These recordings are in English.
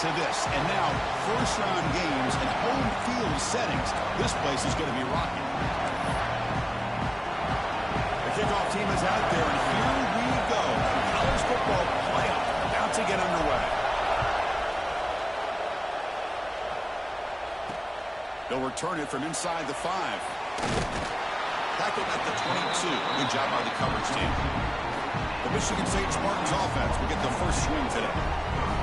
to this. And now, first-round games and home field settings. This place is going to be rocking. The kickoff team is out there, and here we go. College football playoff about to get underway. They'll return it from inside the 5. Tackled at the 22. Good job by the coverage team. The Michigan State Spartans offense will get the first swing today.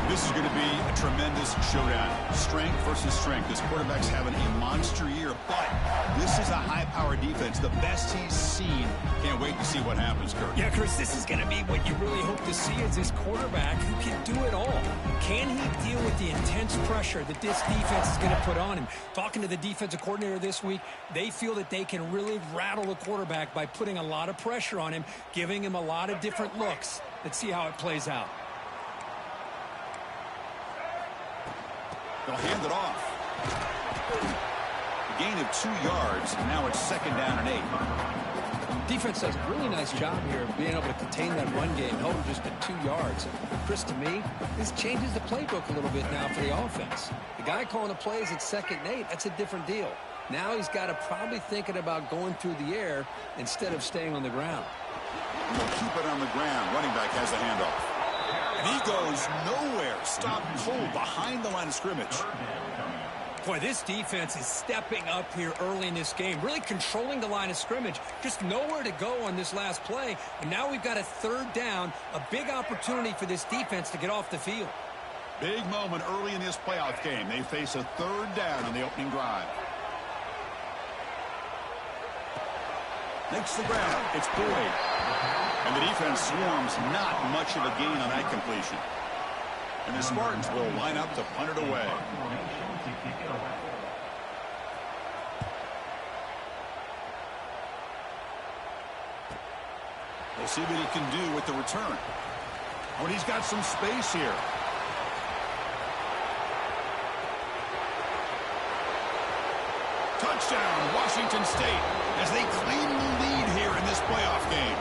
This is going to be a tremendous showdown. Strength versus strength. This quarterback's having a monster year, but this is a high-powered defense. The best he's seen. Can't wait to see what happens, Kurt. Yeah, Chris, this is going to be what you really hope to see is this quarterback who can do it all. Can he deal with the intense pressure that this defense is going to put on him? Talking to the defensive coordinator this week, they feel that they can really rattle the quarterback by putting a lot of pressure on him, giving him a lot of different looks. Let's see how it plays out. They'll hand it off. A gain of 2 yards. Now it's 2nd down and 8. Defense does a really nice job here of being able to contain that run game, held him just at 2 yards. Chris, to me, this changes the playbook a little bit now for the offense. The guy calling the plays at 2nd and 8, that's a different deal. Now he's got to probably thinking about going through the air instead of staying on the ground. They'll keep it on the ground. Running back has the handoff. And he goes nowhere. Stop cold behind the line of scrimmage. Boy, this defense is stepping up here early in this game, really controlling the line of scrimmage. Just nowhere to go on this last play. And now we've got a 3rd down, a big opportunity for this defense to get off the field. Big moment early in this playoff game. They face a 3rd down on the opening drive. Makes the grab. It's Boyd. And the defense swarms, not much of a gain on that completion. And the Spartans will line up to punt it away. We'll see what he can do with the return. Oh, and he's got some space here. Touchdown, Washington State, as they claim the lead here in this playoff game.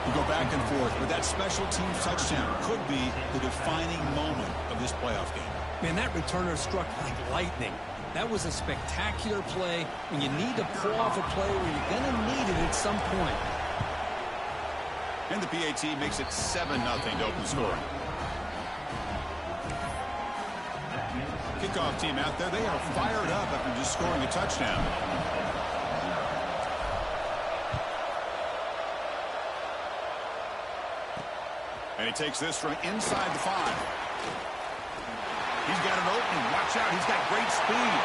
We go back and forth, but that special teams touchdown could be the defining moment of this playoff game. Man, that returner struck like lightning. That was a spectacular play when you need to pull off a play where you're going to need it at some point. And the PAT makes it 7-0 to open scoring. Kickoff team out there, they are fired up after just scoring a touchdown. And he takes this from inside the 5. He's got an opening. Watch out. He's got great speed.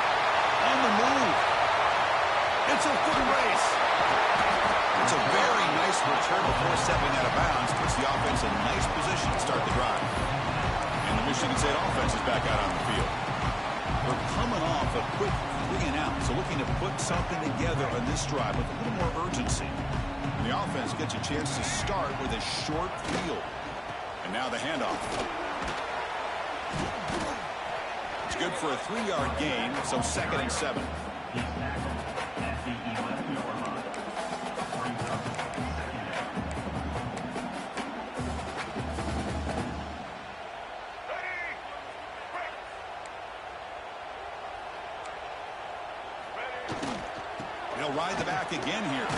On the move. It's a foot race. It's a very nice return before stepping out of bounds. Puts the offense in nice position to start the drive. And the Michigan State offense is back out on the field. We're coming off a quick 3 and out, so looking to put something together on this drive with a little more urgency. And the offense gets a chance to start with a short field. And now the handoff. It's good for a 3-yard gain, so 2nd and 7. He'll ride the back again here.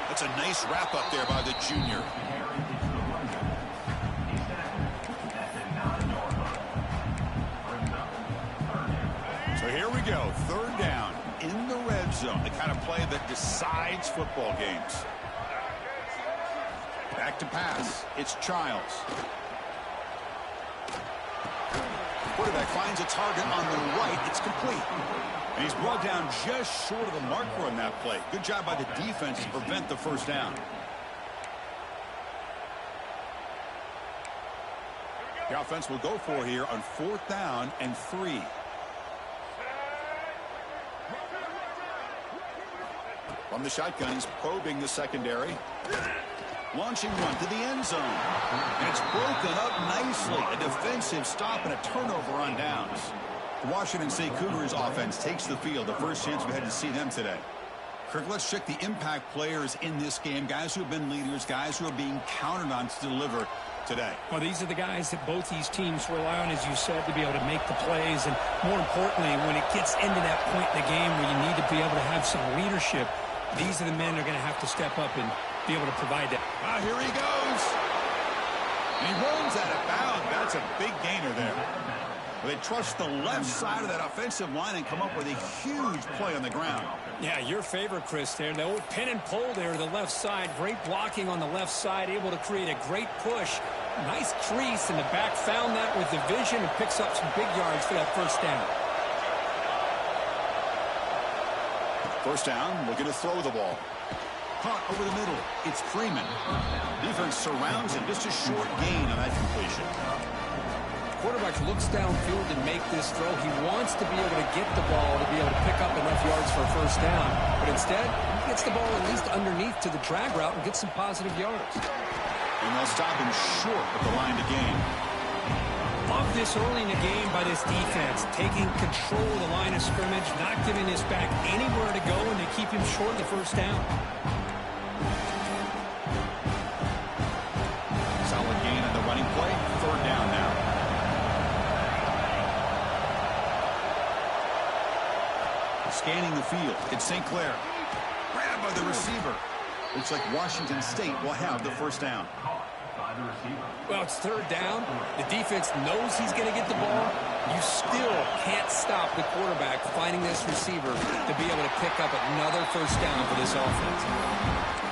That's a nice wrap up there by the junior. So here we go, 3rd down in the red zone, the kind of play that decides football games. Back to pass. It's Childs. Quarterback finds a target on the right. It's complete. And he's brought down just short of the marker on that play. Good job by the defense to prevent the 1st down. The offense will go for here on 4th down and 3. From the shotgun, he's probing the secondary. Launching one to the end zone. And it's broken up nicely. A defensive stop and a turnover on downs. The Washington State Cougars offense takes the field. The first chance we had to see them today. Kirk, let's check the impact players in this game. Guys who have been leaders, guys who are being counted on to deliver today. Well, these are the guys that both these teams rely on, as you said, to be able to make the plays. And more importantly, when it gets into that point in the game where you need to be able to have some leadership, these are the men that are going to have to step up and be able to provide that. Here he goes. And he runs out of bounds. That's a big gainer there. They trust the left side of that offensive line and come up with a huge play on the ground. Yeah, your favorite, Chris, there. The old pin and pull there to the left side. Great blocking on the left side, able to create a great push. Nice crease, and the back found that with the vision and picks up some big yards for that first down. First down, looking to throw the ball. Caught over the middle. It's Freeman. Defense surrounds him. Just a short gain on that completion. Quarterback looks downfield to make this throw. He wants to be able to get the ball to be able to pick up enough yards for a first down. But instead, he gets the ball at least underneath to the drag route and gets some positive yards. And they'll stop him short at the line to gain. Love this early in the game by this defense. Taking control of the line of scrimmage, not giving this back anywhere to go, and they keep him short of the first down. Solid gain on the running play. Third down now. Scanning the field. It's St. Clair. Grabbed by the receiver. Looks like Washington State will have the first down. Well, it's third down. The defense knows he's going to get the ball. You still can't stop the quarterback finding this receiver to be able to pick up another first down for this offense.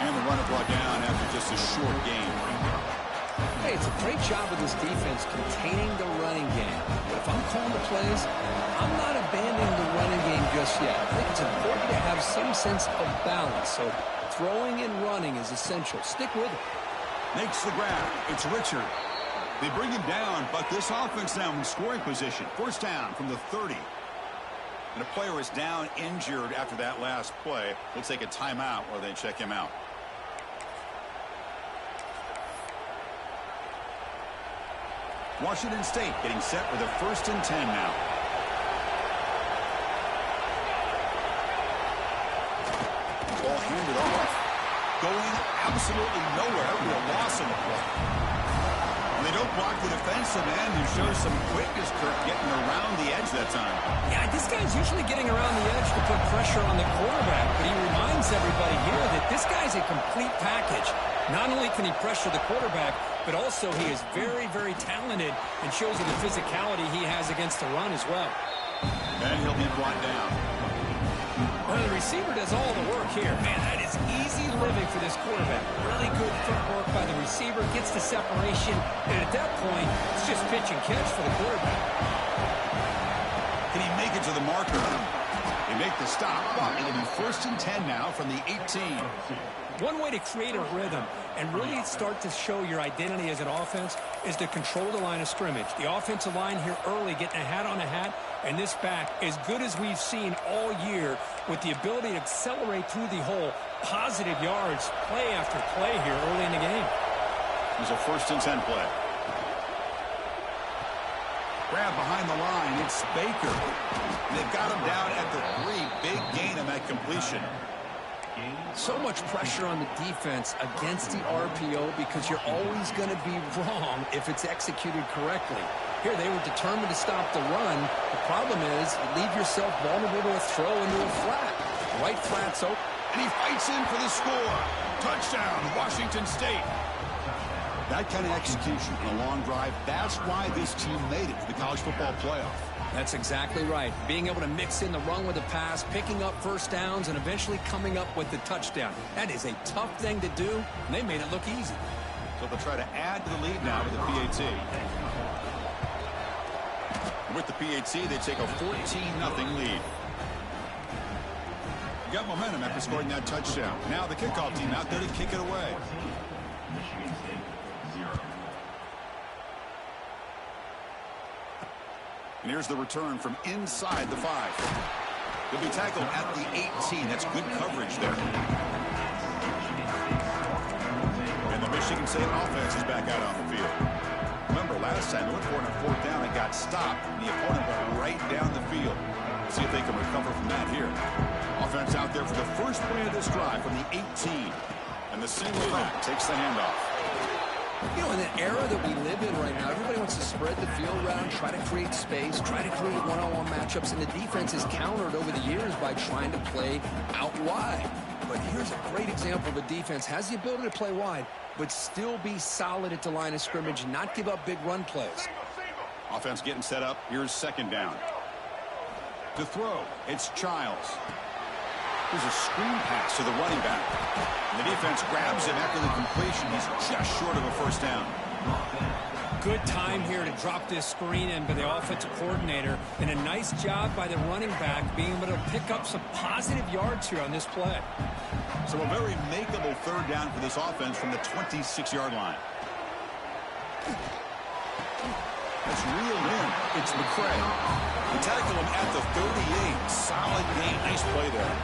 And the runner brought down after just a short gain. Hey, it's a great job of this defense containing the running game. But if I'm calling the plays, I'm not abandoning the running game just yet. I think it's important to have some sense of balance. So throwing and running is essential. Stick with it. Makes the grab. It's Richard. They bring him down, but this offense now in scoring position. First down from the 30. And a player is down injured after that last play. We'll take a timeout while they check him out. Washington State getting set with a 1st and 10 now. Ball handed off. Going absolutely nowhere. Real loss in the play. And they don't block the defensive end, who shows some quickness, Kirk, getting around the edge that time. Yeah, this guy's usually getting around the edge to put pressure on the quarterback, but he reminds everybody here that this guy's a complete package. Not only can he pressure the quarterback, but also he is very, very talented and shows you the physicality he has against the run as well. And he'll be brought down. Well, the receiver does all the work here. Man, that is easy living for this quarterback. Really good footwork by the receiver, gets the separation, and at that point, it's just pitch and catch for the quarterback. Can he make it to the marker? They make the stop. It'll be 1st and 10 now from the 18. One way to create a rhythm and really start to show your identity as an offense is to control the line of scrimmage. The offensive line here early getting a hat on a hat, and this back as good as we've seen all year with the ability to accelerate through the hole. Positive yards, play after play here early in the game. There's a 1st and 10 play. Grab behind the line. It's Baker. They've got him down at the 3. Big gain on that completion. So much pressure on the defense against the RPO because you're always going to be wrong if it's executed correctly. Here, they were determined to stop the run. The problem is you leave yourself vulnerable to a throw into a flat. Right flat's open. And he fights in for the score. Touchdown, Washington State. That kind of execution on a long drive, that's why this team made it to the college football playoff. That's exactly right. Being able to mix in the run with the pass, picking up first downs, and eventually coming up with the touchdown. That is a tough thing to do, and they made it look easy. So they'll try to add to the lead now with the PAT. With the PAT, they take a 14-0 lead. Got momentum after scoring that touchdown. Now the kickoff team out there to kick it away. And here's the return from inside the 5. He'll be tackled at the 18. That's good coverage there. And the Michigan State offense is back out on the field. Remember, last time they went for it on 4th down and got stopped. And the opponent went right down the field. See if they can recover from that here. Offense out there for the first play of this drive from the 18. And the single back takes the handoff. You know, in the era that we live in right now, everybody wants to spread the field around, try to create space, try to create one-on-one matchups, and the defense is countered over the years by trying to play out wide. But here's a great example of a defense has the ability to play wide, but still be solid at the line of scrimmage and not give up big run plays. Offense getting set up. Here's second down. To throw, it's Childs. There's a screen pass to the running back. And the defense grabs him after the completion. He's just short of a first down. Good time here to drop this screen in by the offensive coordinator, and a nice job by the running back being able to pick up some positive yards here on this play. So a very makeable third down for this offense from the 26-yard line. That's reeled in. It's McCray. They tackle him at the 38. Solid game. Nice play there.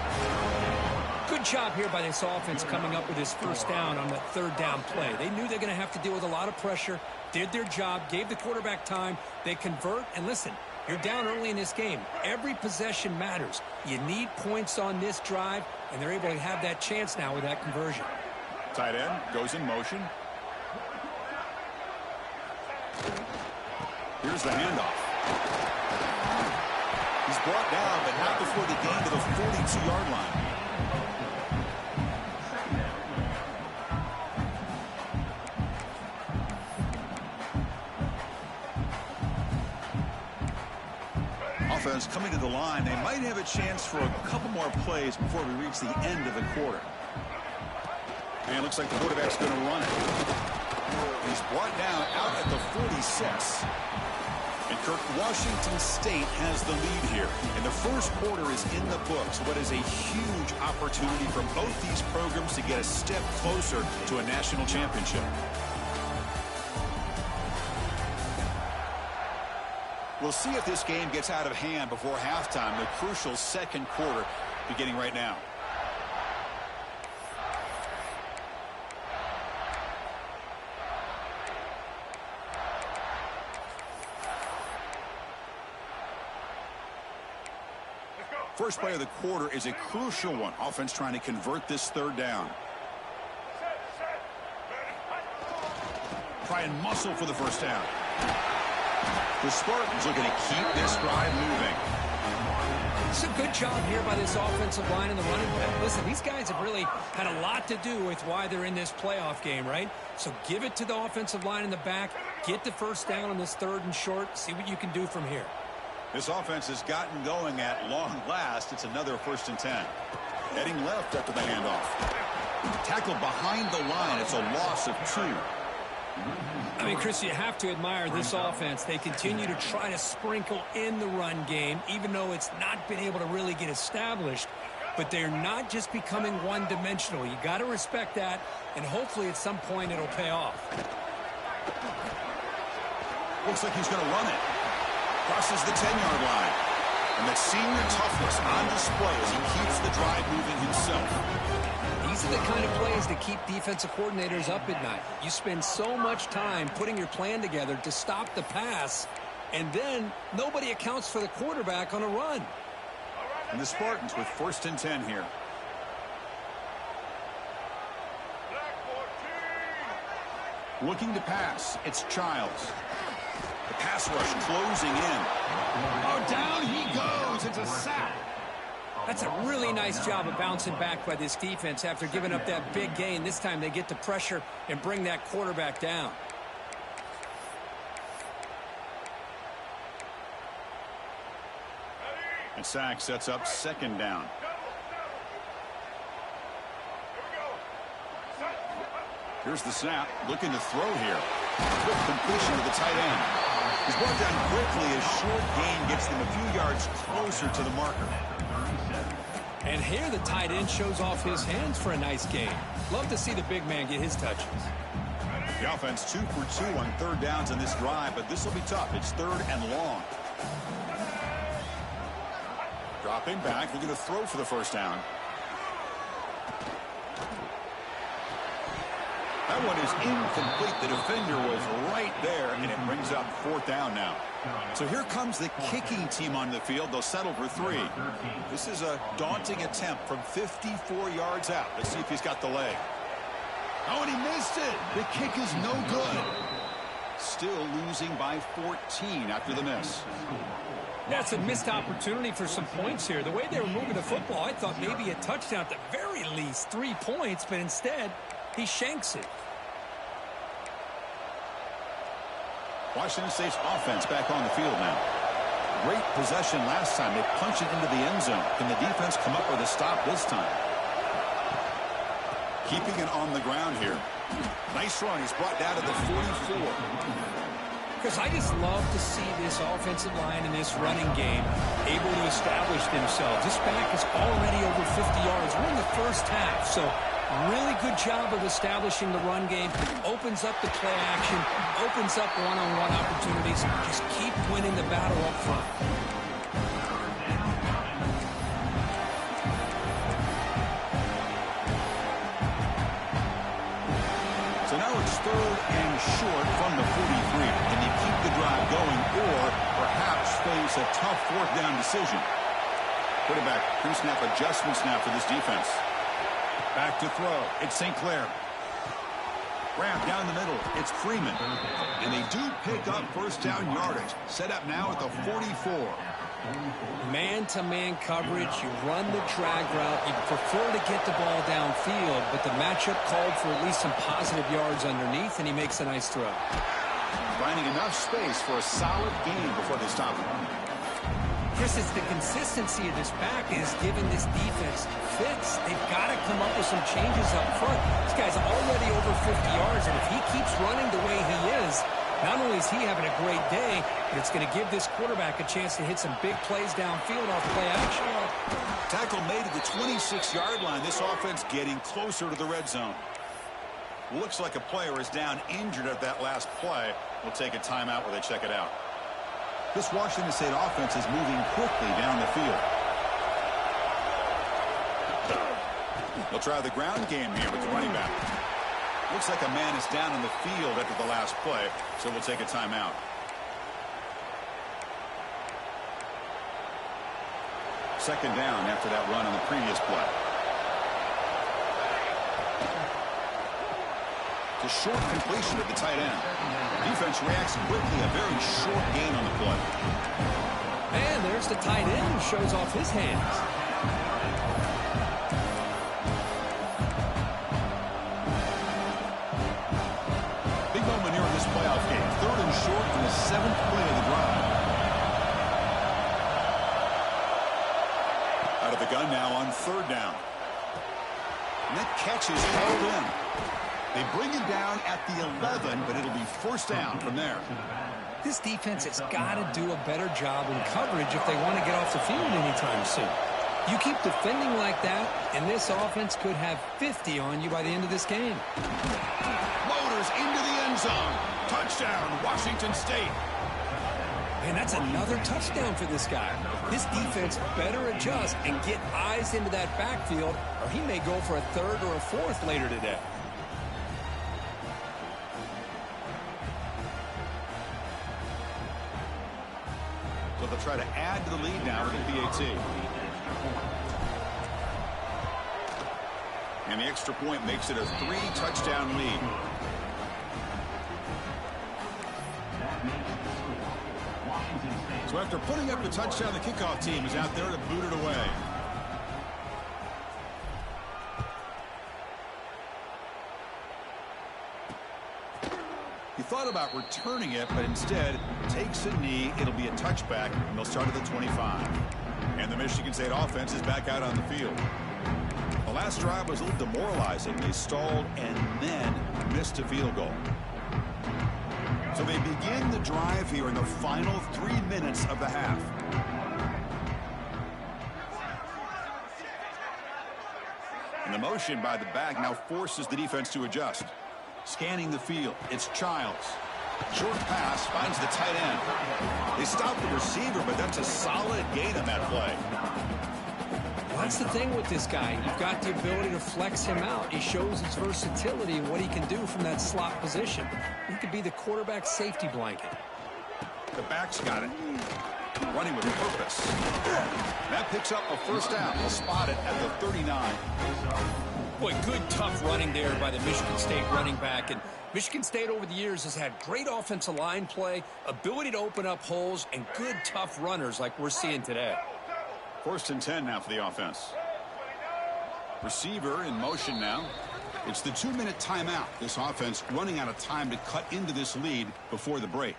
Good job here by this offense coming up with his first down on that third down play. They knew they're going to have to deal with a lot of pressure, did their job, gave the quarterback time. They convert, and listen, you're down early in this game. Every possession matters. You need points on this drive, and they're able to have that chance now with that conversion. Tight end goes in motion. Here's the handoff. He's brought down, but not before the gain to the 42-yard line. Offense coming to the line. They might have a chance for a couple more plays before we reach the end of the quarter. And it looks like the quarterback's going to run it. He's brought down out at the 46. And Kirk, Washington State has the lead here. And the first quarter is in the books. What is a huge opportunity for both these programs to get a step closer to a national championship. We'll see if this game gets out of hand before halftime. The crucial second quarter beginning right now. First play of the quarter is a crucial one. Offense trying to convert this third down. Try and muscle for the first down. The Spartans looking to keep this drive moving. It's a good job here by this offensive line and the running back. Listen, these guys have really had a lot to do with why they're in this playoff game, right? So give it to the offensive line in the back. Get the first down on this third and short. See what you can do from here. This offense has gotten going at long last. It's another 1st and 10. Heading left after the handoff. Tackle behind the line. It's a loss of 2. I mean, Chris, you have to admire this offense. They continue to try to sprinkle in the run game, even though it's not been able to really get established. But they're not just becoming one-dimensional. You got to respect that, and hopefully at some point it'll pay off. Looks like he's going to run it. Crosses the 10-yard line. And that senior toughness on display as he keeps the drive moving himself. These are the kind of plays that keep defensive coordinators up at night. You spend so much time putting your plan together to stop the pass, and then nobody accounts for the quarterback on a run. And the Spartans with 1st and 10 here. Looking to pass. It's Childs. The pass rush closing in. Oh, down he goes. It's a sack. That's a really nice job of bouncing back by this defense after giving up that big gain. This time they get the pressure and bring that quarterback down. And sack sets up 2nd down. Here's the snap. Looking to throw here. Quick completion to the tight end. He's brought down quickly. A short gain gets them a few yards closer to the marker. And here the tight end shows off his hands for a nice gain. Love to see the big man get his touches. The offense 2 for 2 on third downs in this drive, but this will be tough. It's 3rd and long. Dropping back, looking to throw for the first down. That one is incomplete. The defender was right there, and it brings up 4th down now. So here comes the kicking team on the field. They'll settle for 3. This is a daunting attempt from 54 yards out. Let's see if he's got the leg. Oh, and he missed it. The kick is no good. Still losing by 14 after the miss. That's a missed opportunity for some points here. The way they were moving the football, I thought maybe a touchdown at the very least, 3 points, but instead he shanks it. Washington State's offense back on the field now. Great possession last time. They punched it into the end zone. Can the defense come up with a stop this time? Keeping it on the ground here. Nice run. He's brought down to the 44. Because I just love to see this offensive line in this running game able to establish themselves. This back is already over 50 yards. We're in the first half, so really good job of establishing the run game. Opens up the play action, opens up one-on-one opportunities. Just keep winning the battle up front. So now it's 3rd and short from the 43. Can they keep the drive going or perhaps face a tough 4th down decision? Quarterback pre-snap adjustments now for this defense. Back to throw. It's St. Clair. Wrap down the middle. It's Freeman. And they do pick up 1st down yardage. Set up now at the 44. Man-to-man coverage. You run the drag route. You prefer to get the ball downfield, but the matchup called for at least some positive yards underneath, and he makes a nice throw. Finding enough space for a solid gain before they stop him. Chris, it's the consistency of this back is giving this defense fits. They've got to come up with some changes up front. This guy's already over 50 yards, and if he keeps running the way he is, not only is he having a great day, but it's going to give this quarterback a chance to hit some big plays downfield off play action. Tackle made at the 26-yard line. This offense getting closer to the red zone. Looks like a player is down injured at that last play. We'll take a timeout while they check it out. This Washington State offense is moving quickly down the field. They'll try the ground game here with the running back. Looks like a man is down in the field after the last play, so we'll take a timeout. Second down after that run on the previous play. The short completion of the tight end. Defense reacts quickly. A very short gain on the play. And there's the tight end who shows off his hands. Big moment here in this playoff game. 3rd and short from the 7th play of the drive. Out of the gun now on 3rd down. And that catch is held in. They bring him down at the 11, but it'll be 1st down from there. This defense has got to do a better job in coverage if they want to get off the field anytime soon. You keep defending like that, and this offense could have 50 on you by the end of this game. Loaders into the end zone. Touchdown, Washington State. And that's another touchdown for this guy. This defense better adjust and get eyes into that backfield, or he may go for a 3rd or a 4th later today. So they'll try to add to the lead now with the PAT. And the extra point makes it a 3-touchdown lead. So after putting up the touchdown, the kickoff team is out there to boot it away. He thought about returning it, but instead takes a knee. It'll be a touchback, and they'll start at the 25. And the Michigan State offense is back out on the field. The last drive was a little demoralizing. They stalled and then missed a field goal. So they begin the drive here in the final 3 minutes of the half. And the motion by the back now forces the defense to adjust. Scanning the field, it's Childs. Short pass finds the tight end. They stop the receiver, but that's a solid gain on that play. That's the thing with this guy. You've got the ability to flex him out. He shows his versatility and what he can do from that slot position. He could be the quarterback safety blanket. The back's got it. Running with purpose. That picks up a first down. He'll spot it at the 39. Boy, good, tough running there by the Michigan State running back. And Michigan State over the years has had great offensive line play, ability to open up holes, and good, tough runners like we're seeing today. 1st and 10 now for the offense. Receiver in motion now. It's the 2-minute timeout. This offense running out of time to cut into this lead before the break.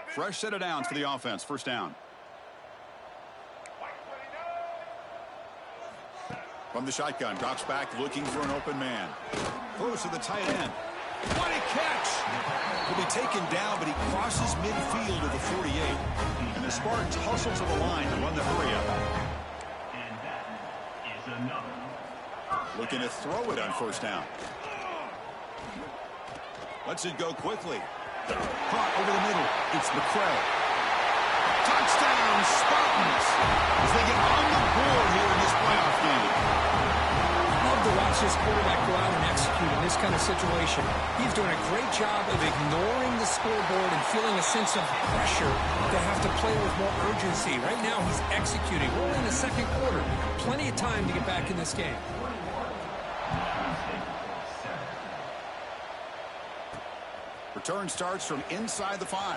Fresh set of downs for the offense. First down. From the shotgun, drops back looking for an open man. Throws to the tight end. What a catch! He'll be taken down, but he crosses midfield to the 48. And the Spartans hustle to the line to run the hurry up. And that is another. Looking to throw it on first down. Lets it go quickly. Caught over the middle. It's McCray. Touchdown, Spartans! As they get on the board here in this playoff game. Love to watch this quarterback go out and execute in this kind of situation. He's doing a great job of ignoring the scoreboard and feeling a sense of pressure to have to play with more urgency. Right now, he's executing. We're in the second quarter. Plenty of time to get back in this game. Return starts from inside the 5.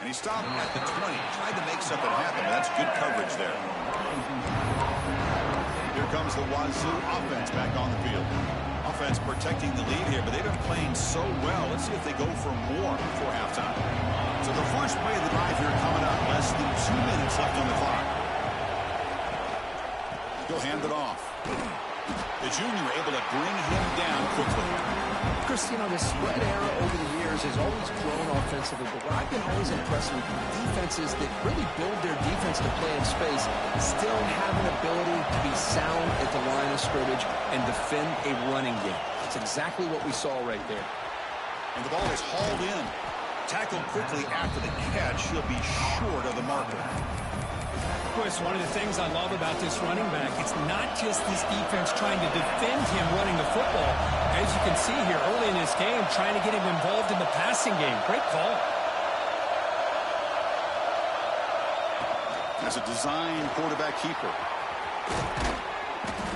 And he stopped at the 20. Tried to make something happen, but that's good coverage there. Here comes the Wazoo offense back on the field. Offense protecting the lead here, but they've been playing so well. Let's see if they go for more before halftime. So the first play of the drive here coming up. Less than 2 minutes left on the clock. He'll hand it off. The junior able to bring him down quickly. Chris, you know, the spread era over the years has always grown offensively, but what I've been always impressed with defenses that really build their defense to play in space still have an ability to be sound at the line of scrimmage and defend a running game. It's exactly what we saw right there. And the ball is hauled in. Tackled quickly after the catch. He'll be short of the marker. Chris, one of the things I love about this running back, it's not just this defense trying to defend him running the football. As you can see here early in this game, trying to get him involved in the passing game. Great call. As a design quarterback keeper.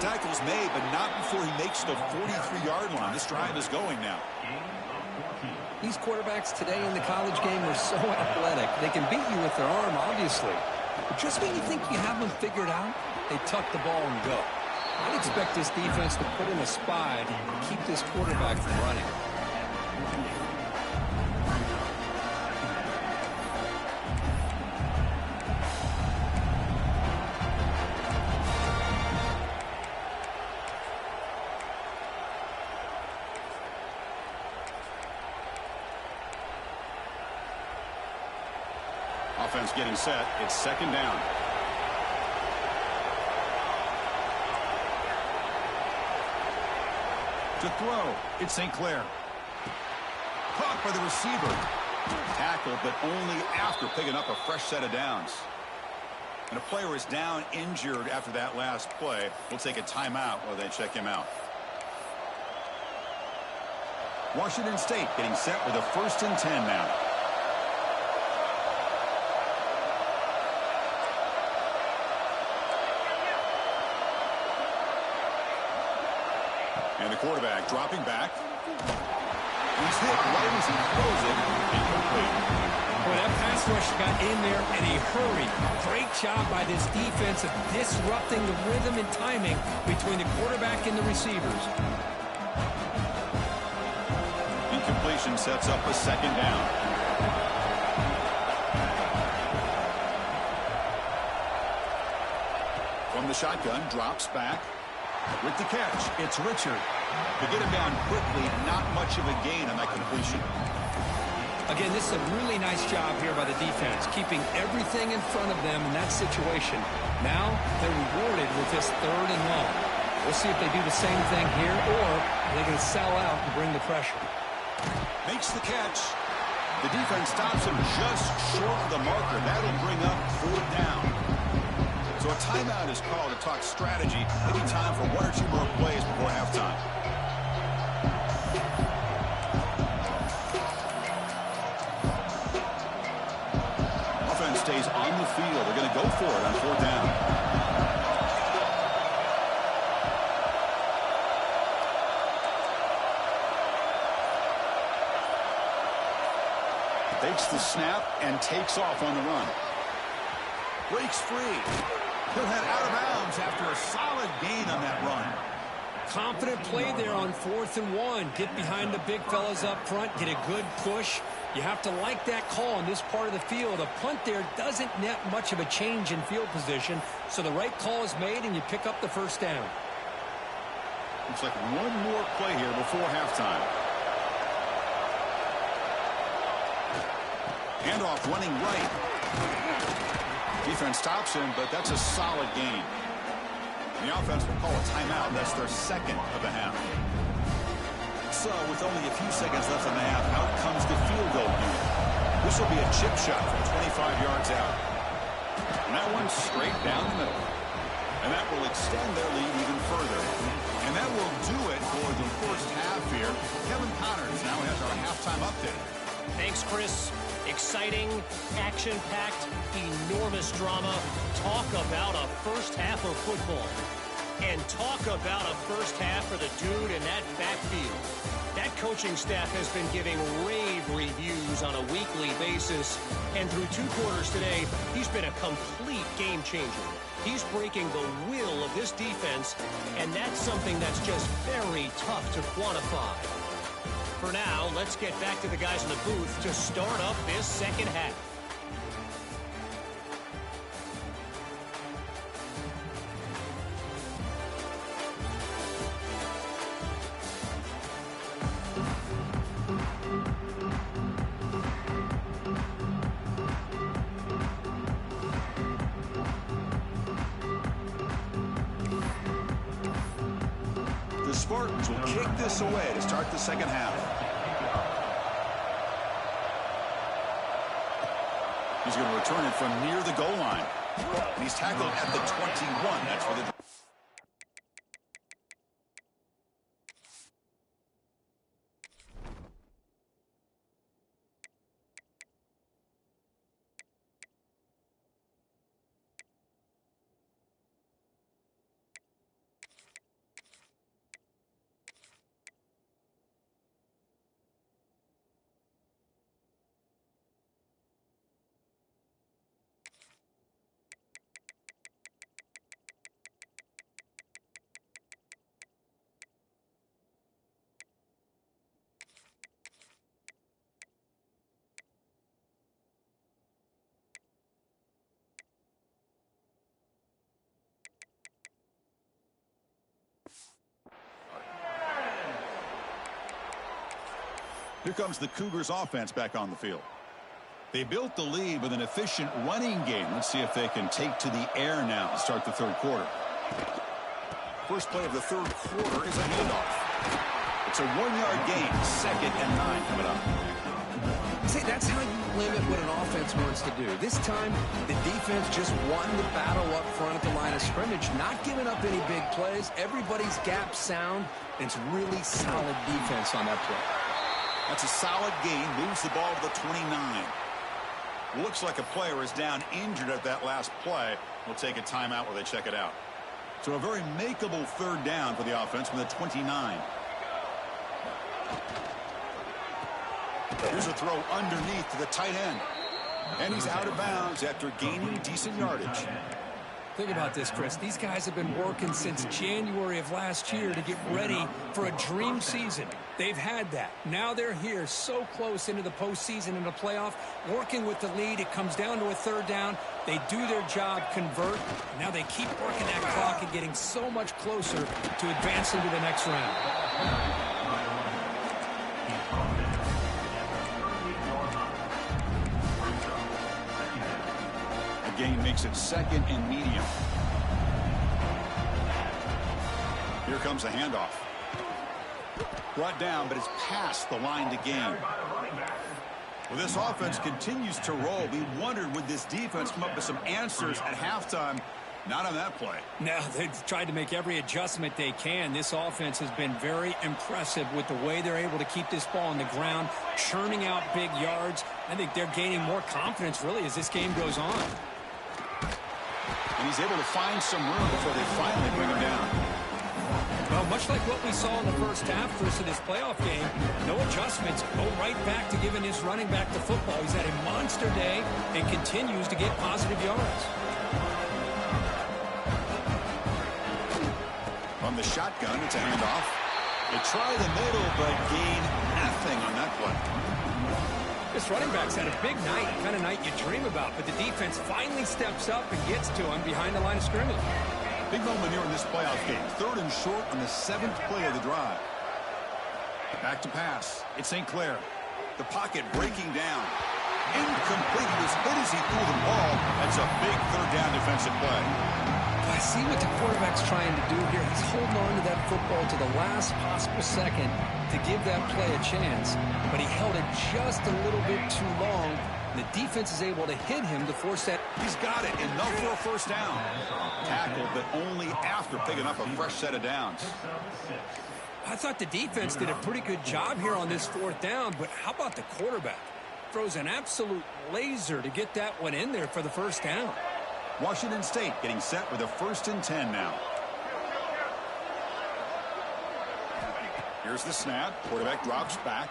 Tackles made, but not before he makes the 43-yard line. This drive is going now. These quarterbacks today in the college game are so athletic. They can beat you with their arm, obviously. But just when you think you have them figured out, they tuck the ball and go. I'd expect this defense to put in a spy to keep this quarterback from running. Offense getting set. It's second down. To throw, it's St. Clair. Caught by the receiver. Tackled, but only after picking up a fresh set of downs. And a player is down injured after that last play. We'll take a timeout while they check him out. Washington State getting set with a 1st and 10 now. And the quarterback dropping back. He's hit right as he throws it. Incomplete. Boy, that pass rush got in there in a hurry. Great job by this defense of disrupting the rhythm and timing between the quarterback and the receivers. Incompletion sets up a second down. From the shotgun, drops back. With the catch, it's Richard. To get him down quickly, not much of a gain on that completion. Again, this is a really nice job here by the defense, keeping everything in front of them in that situation. Now, they're rewarded with this 3rd and long. We'll see if they do the same thing here, or they're going to sell out and bring the pressure. Makes the catch. The defense stops him just short of the marker. That'll bring up 4th down. So a timeout is called to talk strategy. Maybe time for 1 or 2 more plays before halftime. Offense stays on the field. They're going to go for it on 4th down. Takes the snap and takes off on the run. Breaks free. He'll head out of bounds after a solid gain on that run. Confident play there on 4th and 1. Get behind the big fellas up front. Get a good push. You have to like that call in this part of the field. A punt there doesn't net much of a change in field position. So the right call is made and you pick up the 1st down. Looks like one more play here before halftime. Handoff running right. Defense stops him, but that's a solid gain. The offense will call a timeout. That's their 2nd of the half. So with only a few seconds left in the half, out comes the field goal unit. This will be a chip shot from 25 yards out. And that one's straight down the middle. And that will extend their lead even further. And that will do it for the first half here. Kevin Connors now has our halftime update. Thanks, Chris. Exciting, action-packed, enormous drama. Talk about a first half of football. And talk about a first half for the dude in that backfield. That coaching staff has been giving rave reviews on a weekly basis. And through 2 quarters today, he's been a complete game changer. He's breaking the will of this defense, and that's something that's just very tough to quantify. For now, let's get back to the guys in the booth to start up this second half. The Spartans will kick this away to start the second half. He's going to return it from near the goal line. And he's tackled at the 21. That's where the... Here comes the Cougars offense back on the field. They built the lead with an efficient running game. Let's see if they can take to the air now to start the 3rd quarter. First play of the 3rd quarter is a handoff. It's a 1-yard gain. 2nd and 9 coming up. See, that's how you limit what an offense wants to do. This time, the defense just won the battle up front at the line of scrimmage, not giving up any big plays. Everybody's gap sound, and it's really solid defense on that play. That's a solid gain. Moves the ball to the 29. Looks like a player is down injured at that last play. We'll take a timeout while they check it out. So a very makeable 3rd down for the offense from the 29. Here's a throw underneath to the tight end. And he's out of bounds after gaining decent yardage. Think about this, Chris. These guys have been working since January of last year to get ready for a dream season. They've had that. Now they're here so close into the postseason and the playoff, working with the lead. It comes down to a 3rd down. They do their job, convert. Now they keep working that clock and getting so much closer to advancing to the next round. Gain makes it 2nd and medium. Here comes a handoff. Brought down, but it's past the line to gain. Well, this offense continues to roll. We wondered, would this defense come up with some answers at halftime? Not on that play. Now, they've tried to make every adjustment they can. This offense has been very impressive with the way they're able to keep this ball on the ground, churning out big yards. I think they're gaining more confidence, really, as this game goes on. And he's able to find some room before they finally bring him down. Well, much like what we saw in the first half versus this playoff game, no adjustments, go right back to giving his running back the football. He's had a monster day and continues to get positive yards. From the shotgun, it's a handoff. They try the middle, but gain nothing on that play. This running back's had a big night, kind of night you dream about, but the defense finally steps up and gets to him behind the line of scrimmage. Big moment here in this playoff game. 3rd and short on the 7th play of the drive. Back to pass. It's St. Clair. The pocket breaking down. Incomplete. He was hit as he threw the ball. That's a big 3rd down defensive play. I see what the quarterback's trying to do here. He's holding on to that football to the last possible second to give that play a chance, but he held it just a little bit too long. The defense is able to hit him to force that. He's got it. Enough for a first down. Tackled, but only after picking up a fresh set of downs. I thought the defense did a pretty good job here on this 4th down, but how about the quarterback? Throws an absolute laser to get that one in there for the first down. Washington State getting set with a 1st and 10 now. Here's the snap. Quarterback drops back.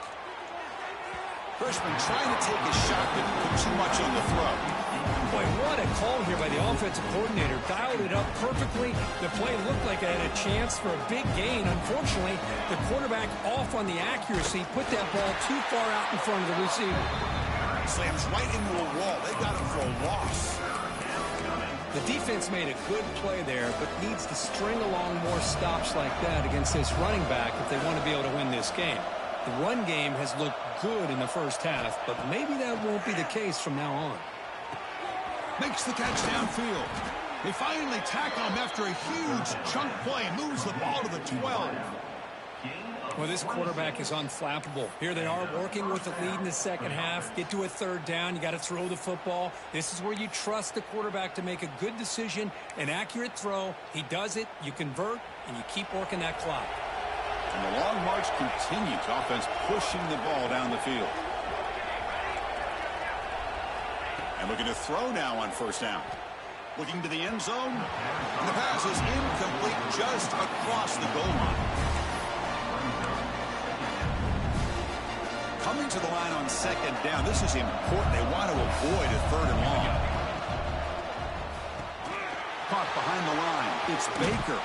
Freshman trying to take a shot, but put too much on the throw. Boy, what a call here by the offensive coordinator. Dialed it up perfectly. The play looked like it had a chance for a big gain. Unfortunately, the quarterback off on the accuracy, put that ball too far out in front of the receiver. Slams right into a wall. They got him for a loss. The defense made a good play there, but needs to string along more stops like that against this running back if they want to be able to win this game. The run game has looked good in the first half, but maybe that won't be the case from now on. Makes the catch downfield. They finally tackle him after a huge chunk play. Moves the ball to the 12. Well, this quarterback is unflappable. Here they are working with the lead in the second half. Get to a 3rd down. You got to throw the football. This is where you trust the quarterback to make a good decision, an accurate throw. He does it, you convert, and you keep working that clock. And the long march continues. Offense pushing the ball down the field. And looking to throw now on 1st down. Looking to the end zone. And the pass is incomplete just across the goal line. Coming to the line on 2nd down. This is important. They want to avoid a 3rd and long. Caught behind the line. It's Baker.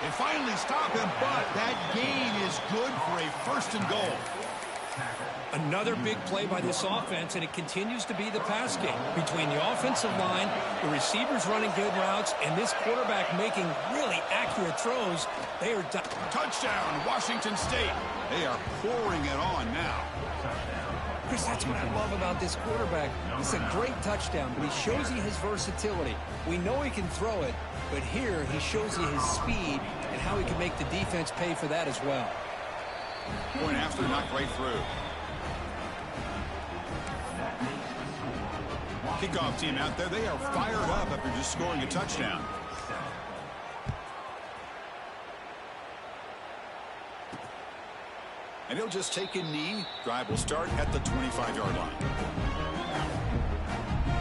They finally stop him, but that gain is good for a 1st and goal. Another big play by this offense, and it continues to be the pass game. Between the offensive line, the receivers running good routes, and this quarterback making really accurate throws, they are... Touchdown, Washington State. They are pouring it on now. Chris, that's what I love about this quarterback. It's a great touchdown, but he shows you his versatility. We know he can throw it, but here he shows you his speed and how he can make the defense pay for that as well. Point after, knocked right through. Kickoff team out there, they are fired up after just scoring a touchdown. And he'll just take a knee. Drive will start at the 25-yard line.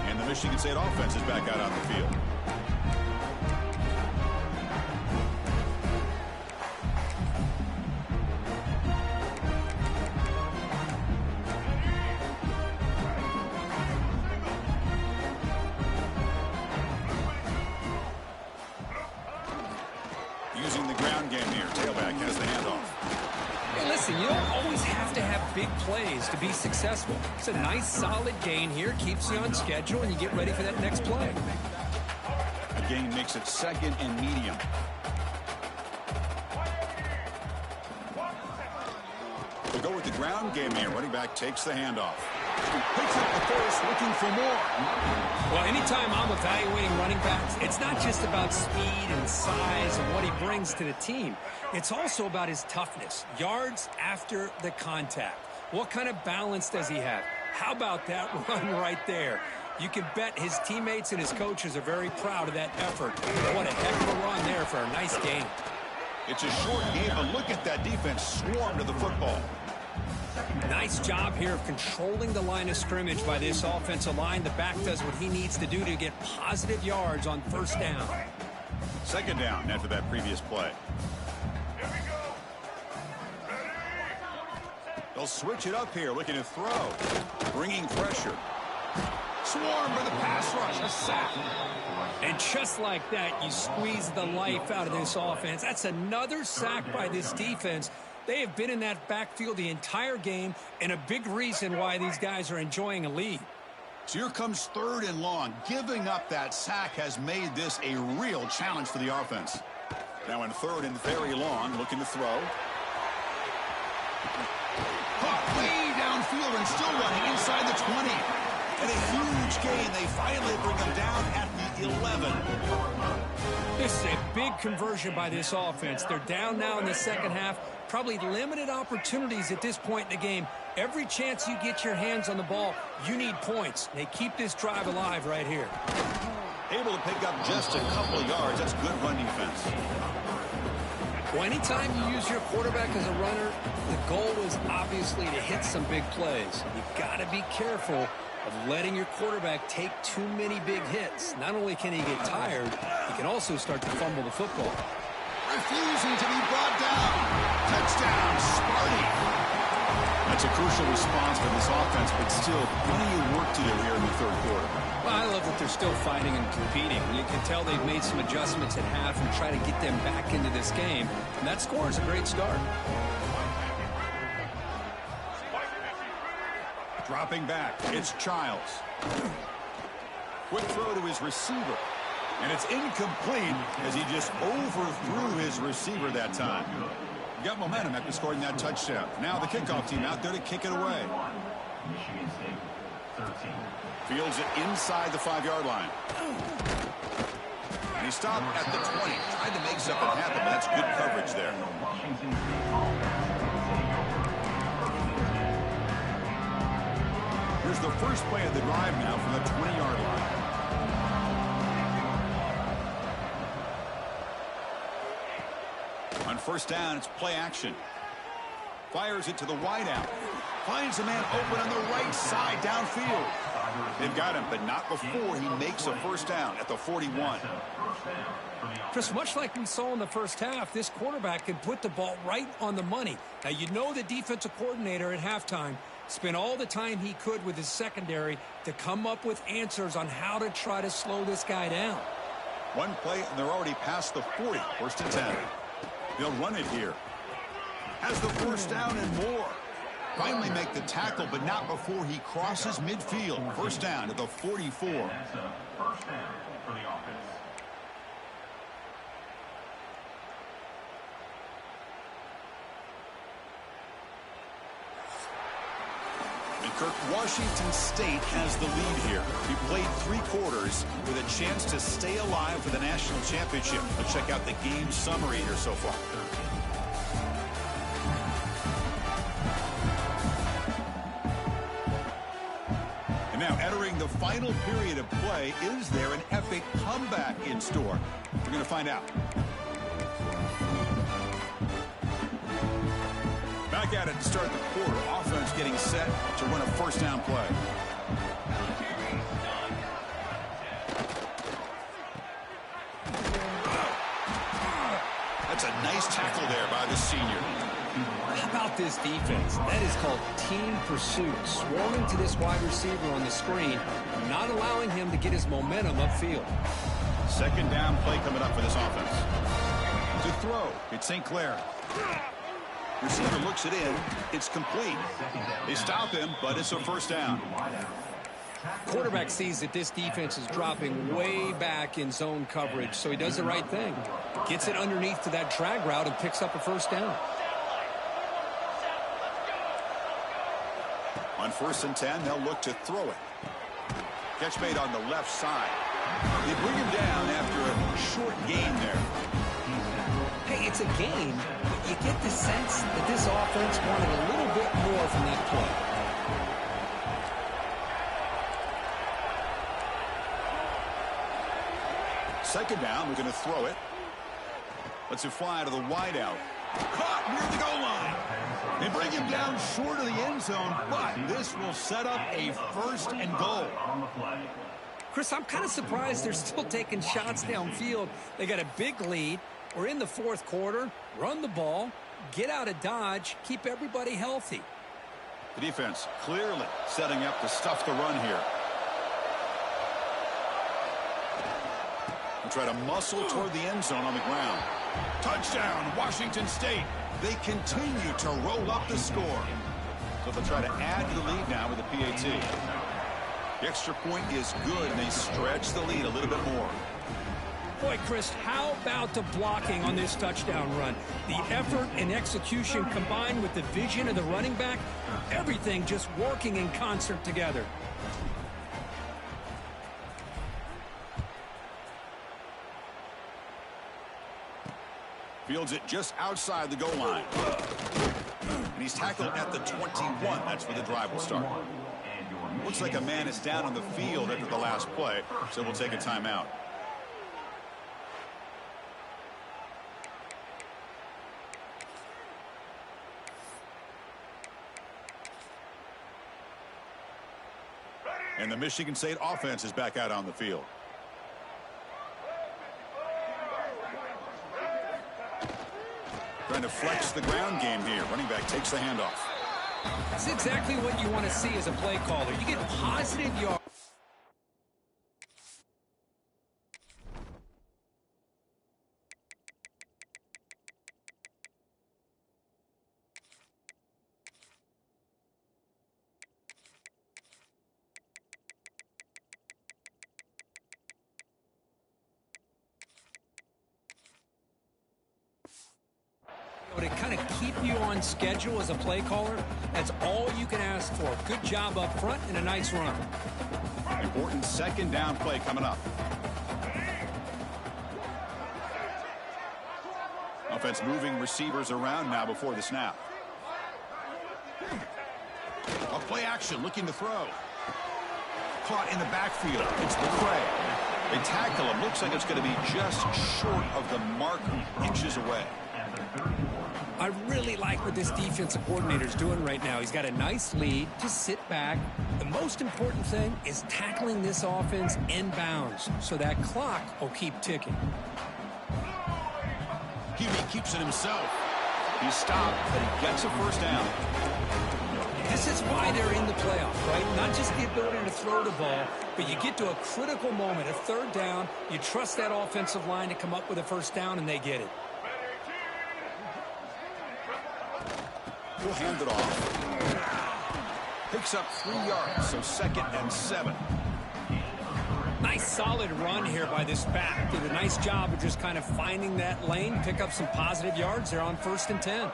And the Michigan State offense is back out on the field. Using the ground game here. Tailback has the handoff. Hey, listen, you don't always have to have big plays to be successful. It's a nice, solid gain here. Keeps you on schedule, and you get ready for that next play. The gain makes it 2nd and medium. We'll go with the ground game here. Running back takes the handoff. Picks up the first, looking for more. Well, anytime I'm evaluating running backs, it's not just about speed and size and what he brings to the team. It's also about his toughness, yards after the contact. What kind of balance does he have? How about that run right there? You can bet his teammates and his coaches are very proud of that effort. What a heck of a run there for a nice game. It's a short game, but look at that defense swarm to the football. Nice job here of controlling the line of scrimmage by this offensive line. The back does what he needs to do to get positive yards on first down. Second down after that previous play. They'll switch it up here, looking to throw. Bringing pressure. Swarm for the pass rush. A sack. And just like that, you squeeze the life out of this offense. That's another sack by this defense. They have been in that backfield the entire game, and a big reason why these guys are enjoying a lead. So here comes 3rd and long. Giving up that sack has made this a real challenge for the offense. Now in 3rd and very long, looking to throw. Caught way downfield and still running inside the 20. And a huge gain. They finally bring him down at the 11. This is a big conversion by this offense. They're down now in the second half. Probably limited opportunities at this point in the game. Every chance you get your hands on the ball, you need points. They keep this drive alive right here. Able to pick up just a couple of yards. That's good run defense. Well, anytime you use your quarterback as a runner, the goal is obviously to hit some big plays. You've got to be careful of letting your quarterback take too many big hits. Not only can he get tired, he can also start to fumble the football. Refusing to be brought down. Touchdown, Sparty. That's a crucial response for this offense, but still plenty of work to do here in the 3rd quarter. Well, I love that they're still fighting and competing. You can tell they've made some adjustments at half and try to get them back into this game. And that score is a great start. Dropping back, it's Childs. Quick throw to his receiver. And it's incomplete as he just overthrew his receiver that time. He got momentum after scoring that touchdown. Now the kickoff team out there to kick it away. Fields it inside the 5-yard line. And he stopped at the 20. Tried to make something happen, but that's good coverage there. Here's the first play of the drive now from the 20-yard line. On first down, it's play action. Fires it to the wideout. Finds a man open on the right side downfield. They've got him, but not before he makes a first down at the 41. Chris, much like we saw in the first half, this quarterback can put the ball right on the money. Now, you know the defensive coordinator at halftime spent all the time he could with his secondary to come up with answers on how to try to slow this guy down. One play, and they're already past the 40. First and 10. They'll run it here. Has the first down and more. Finally make the tackle, but not before he crosses midfield. First down at the 44. That's a first down for the offense. And Kirk, Washington State has the lead here. He played 3 quarters with a chance to stay alive for the national championship. Let's check out the game summary here so far. And now entering the final period of play, is there an epic comeback in store? We're going to find out. Back at it to start the quarter. Offense getting set to run a first down play. That's a nice tackle there by the senior. How about this defense? That is called team pursuit. Swarming to this wide receiver on the screen, not allowing him to get his momentum upfield. Second down play coming up for this offense. To throw, it's St. Clair. Receiver looks it in. It's complete. They stop him, but it's a first down. Quarterback sees that this defense is dropping way back in zone coverage, so he does the right thing. Gets it underneath to that drag route and picks up a first down. On 1st and 10, they'll look to throw it. Catch made on the left side. They bring him down after a short gain there. Hey, it's a game, but you get the sense that this offense wanted a little bit more from that play. Second down, we're going to throw it. Lets it fly to the wideout. Caught near the goal line. They bring him down short of the end zone, but this will set up a 1st and goal. Chris, I'm kind of surprised they're still taking shots downfield. They got a big lead. We're in the 4th quarter. Run the ball, get out of Dodge, keep everybody healthy. The defense clearly setting up to stuff the run here. We'll try to muscle toward the end zone on the ground. Touchdown, Washington State. They continue to roll up the score. So they'll try to add to the lead now with the PAT. The extra point is good, and they stretch the lead a little bit more. Boy, Chris, how about the blocking on this touchdown run? The effort and execution combined with the vision of the running back, everything just working in concert together. Fields it just outside the goal line. And he's tackled at the 21. That's where the drive will start. Looks like a man is down on the field after the last play, so we'll take a timeout. And the Michigan State offense is back out on the field. Trying to flex the ground game here. Running back takes the handoff. That's exactly what you want to see as a play caller. You get positive yards. To kind of keep you on schedule as a play caller, that's all you can ask for. Good job up front and a nice run. Important 2nd down play coming up. Offense moving receivers around now before the snap. A play action looking to throw. Caught in the backfield. It's McCray. They tackle him. Looks like it's going to be just short of the marker, inches away. I really like what this defensive coordinator is doing right now. He's got a nice lead. Just sit back. The most important thing is tackling this offense inbounds so that clock will keep ticking. Huey keeps it himself. He's stopped, but he gets a 1st down. This is why they're in the playoff, right? Not just the ability to throw the ball, but you get to a critical moment, a 3rd down. You trust that offensive line to come up with a 1st down, and they get it. He'll hand it off. Picks up 3 yards, so 2nd and 7. Nice solid run here by this back. Did a nice job of just kind of finding that lane, pick up some positive yards there on 1st and 10.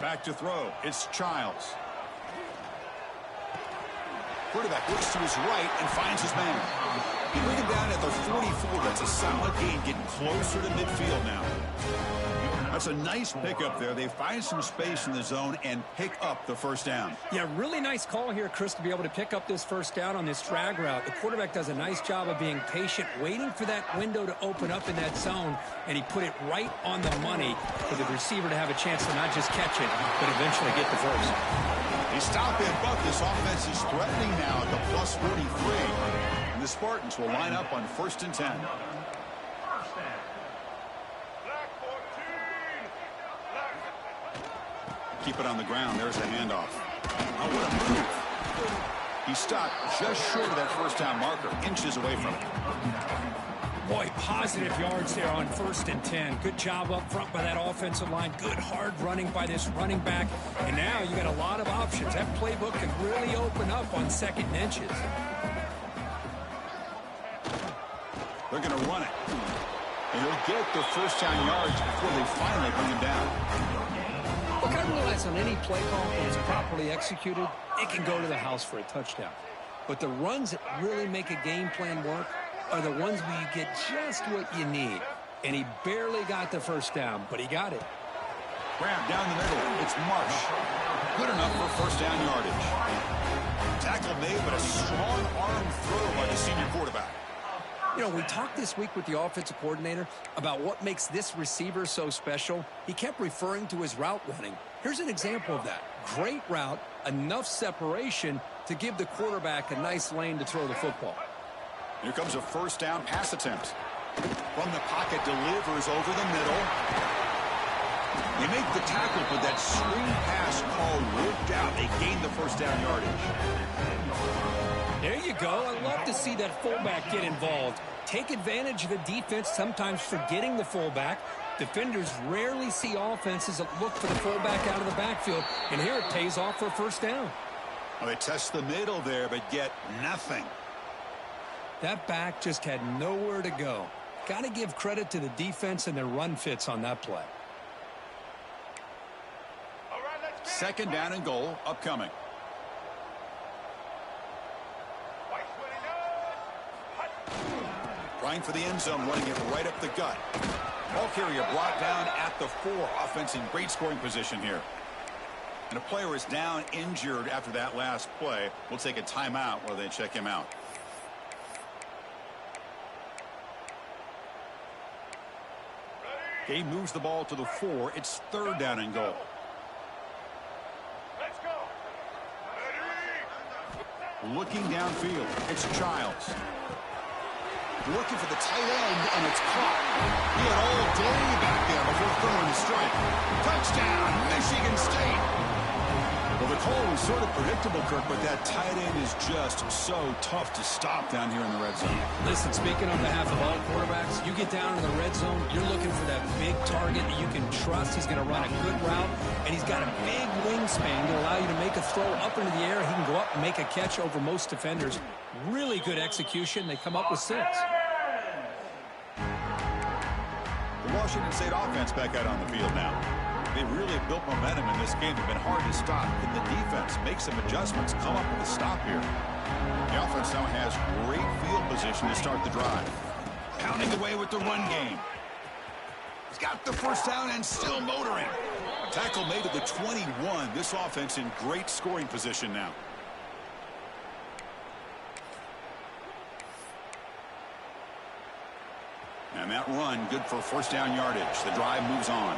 Back to throw. It's Childs. Quarterback looks to his right and finds his man. He bring him down at the 44. That's a solid gain, getting closer to midfield now. That's a nice pickup there. They find some space in the zone and pick up the 1st down. Yeah, really nice call here, Chris, to be able to pick up this 1st down on this drag route. The quarterback does a nice job of being patient, waiting for that window to open up in that zone, and he put it right on the money for the receiver to have a chance to not just catch it, but eventually get the 1st. They stop it, but this offense is threatening now at the plus 43. And the Spartans will line up on 1st and 10. Keep it on the ground. There's the handoff. Oh, what a move. He stopped just short of that 1st down marker, inches away from it. Boy, positive yards there on 1st and 10. Good job up front by that offensive line. Good hard running by this running back. And now you got a lot of options. That playbook can really open up on 2nd and inches. They're going to run it. And he'll get the 1st down yards before they finally bring him down. Look, I realize pass on any play call, when it's properly executed, it can go to the house for a touchdown. But the runs that really make a game plan work are the ones where you get just what you need. And he barely got the first down, but he got it. Grab down the middle. It's Marsh. Good enough for first down yardage. Tackle made, but a strong arm throw by the senior quarterback. You know, we talked this week with the offensive coordinator about what makes this receiver so special. He kept referring to his route running. Here's an example of that. Great route, enough separation to give the quarterback a nice lane to throw the football. Here comes a first down pass attempt. From the pocket, delivers over the middle. They make the tackle, but that screen pass call worked out. They gained the first down yardage. There you go. I love to see that fullback get involved. Take advantage of the defense, sometimes forgetting the fullback. Defenders rarely see offenses that look for the fullback out of the backfield, and here it pays off for a first down. Well, they test the middle there, but get nothing. That back just had nowhere to go. Got to give credit to the defense and their run fits on that play. Second down and goal upcoming. Trying for the end zone, running it right up the gut. Ball carrier brought down at the 4. Offense in great scoring position here. And a player is down injured after that last play. We'll take a timeout while they check him out. Game moves the ball to the 4. It's third down and goal. Looking downfield. It's Childs. Looking for the tight end, and it's caught. He had all day back there before throwing the strike. Touchdown, Michigan State. Well, the call was sort of predictable, Kirk, but that tight end is just so tough to stop down here in the red zone. Listen, speaking on behalf of all quarterbacks, you get down in the red zone, you're looking for that big target that you can trust. He's going to run a good route, and he's got a big wingspan to allow you to make a throw up into the air. He can go up and make a catch over most defenders. Really good execution. They come up with 6. The Washington State offense back out on the field now. They really built momentum in this game. They've been hard to stop. Can the defense make some adjustments, come up with a stop here? The offense now has great field position to start the drive. Pounding away with the run game. He's got the first down and still motoring. Tackle made at the 21. This offense in great scoring position now. And that run, good for first down yardage. The drive moves on.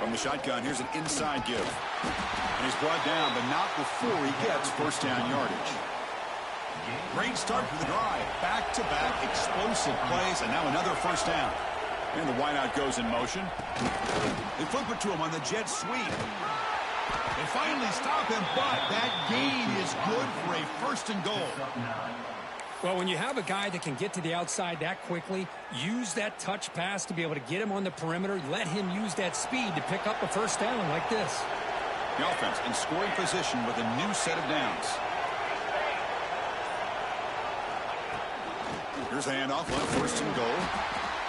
From the shotgun, here's an inside give. And he's brought down, but not before he gets first down yardage. Great start for the drive. Back-to-back explosive plays, and now another first down. And the wideout goes in motion. They flip it to him on the jet sweep. They finally stop him, but that gain is good for a first and goal. Well, when you have a guy that can get to the outside that quickly, use that touch pass to be able to get him on the perimeter, let him use that speed to pick up a first down like this. The offense in scoring position with a new set of downs. Here's a handoff on first and goal.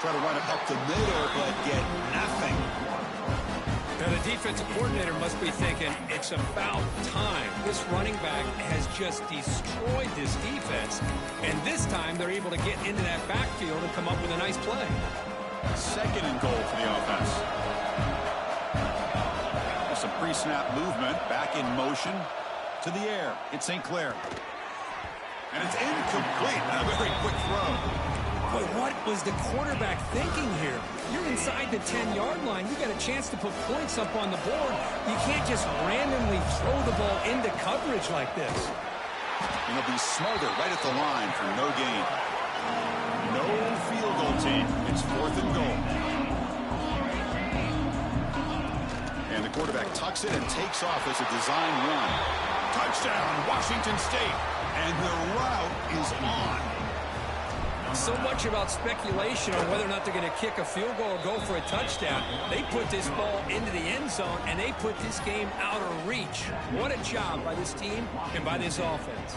Try to run it up the middle, but get nothing. Now, the defensive coordinator must be thinking, it's about time. This running back has just destroyed this defense, and this time they're able to get into that backfield and come up with a nice play. Second and goal for the offense. Some pre-snap movement, back in motion to the air. It's St. Clair. And it's incomplete. A very quick throw. But what was the quarterback thinking here? You're inside the 10-yard line. You got a chance to put points up on the board. You can't just randomly throw the ball into coverage like this. And he'll be smarter right at the line for no gain. No field goal team. It's fourth and goal. And the quarterback tucks it and takes off as a design run. Touchdown, Washington State. And the route is on. So much about speculation on whether or not they're going to kick a field goal or go for a touchdown. They put this ball into the end zone, and they put this game out of reach. What a job by this team and by this offense.